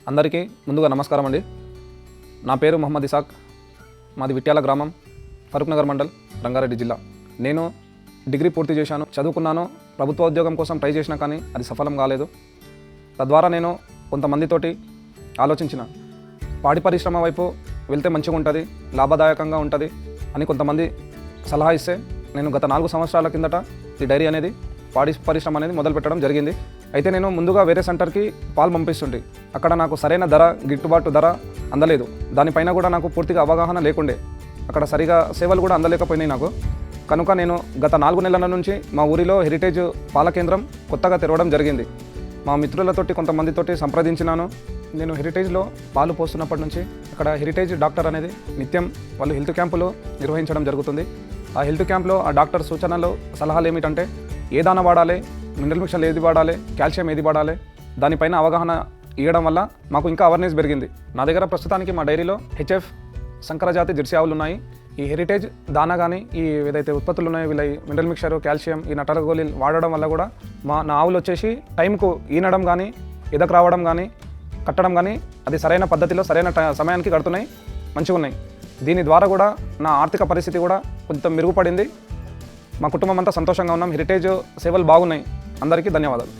అందరికీ ముందుగా నమస్కారం అండి. నా పేరు మొహమ్మద్ ఇసాక్. మాది విట్యాల గ్రామం, ఫరూక్ నగర్ మండల్, రంగారెడ్డి జిల్లా. నేను డిగ్రీ పూర్తి చేశాను, చదువుకున్నాను. ప్రభుత్వ ఉద్యోగం కోసం ట్రై చేసినా కానీ అది సఫలం కాలేదు. తద్వారా నేను కొంతమందితోటి ఆలోచించిన పాడి పరిశ్రమ వైపు వెళ్తే మంచిగా ఉంటుంది, లాభదాయకంగా ఉంటుంది అని కొంతమంది సలహా ఇస్తే నేను గత 4 సంవత్సరాల కిందట ఈ డైరీ అనేది పాడి పరిశ్రమ అనేది మొదలు పెట్టడం జరిగింది. అయితే నేను ముందుగా వేరే సెంటర్కి పాలు పంపిస్తుంటే అక్కడ నాకు సరైన ధర, గిట్టుబాటు ధర అందలేదు. దానిపైన కూడా నాకు పూర్తిగా అవగాహన లేకుండే, అక్కడ సరిగా సేవలు కూడా అందలేకపోయినాయి నాకు. కనుక నేను గత 4 నెలల నుంచి మా ఊరిలో హెరిటేజ్ పాల కేంద్రం కొత్తగా తెరవడం జరిగింది. మా మిత్రులతోటి కొంతమందితోటి సంప్రదించినాను. నేను హెరిటేజ్లో పాలు పోస్తున్నప్పటి నుంచి అక్కడ హెరిటేజ్ డాక్టర్ అనేది నిత్యం వాళ్ళు హెల్త్ క్యాంపులు నిర్వహించడం జరుగుతుంది. ఆ హెల్త్ క్యాంప్లో ఆ డాక్టర్ సూచనలు, సలహాలు ఏమిటంటే ఏ దాన వాడాలి, మినరల్ మిక్చర్లు ఏది వాడాలి, కాల్షియం ఏది వాడాలి, దానిపైన అవగాహన ఇవ్వడం వల్ల మాకు ఇంకా అవేర్నెస్ పెరిగింది. నా దగ్గర ప్రస్తుతానికి మా డైరీలో హెచ్ఎఫ్ సంకరజాతి జెర్సీ ఆవులు ఉన్నాయి. ఈ హెరిటేజ్ దానా కానీ ఈ ఏదైతే ఉత్పత్తులు ఉన్నాయో వీళ్ళ మినరల్ మిక్చర్, కాల్షియం, ఈ నటల గోళీలు వాడడం వల్ల కూడా నా ఆవులు వచ్చేసి టైంకు ఈనడం కానీ, ఎదకు రావడం కానీ, కట్టడం కానీ అది సరైన పద్ధతిలో సరైన సమయానికి కడుతున్నాయి, మంచిగా ఉన్నాయి. దీని ద్వారా కూడా నా ఆర్థిక పరిస్థితి కూడా కొంచెం మెరుగుపడింది. మా కుటుంబం అంతా సంతోషంగా ఉన్నాం. హెరిటేజ్ సేవలు బాగున్నాయి. అందరికీ ధన్యవాదాలు.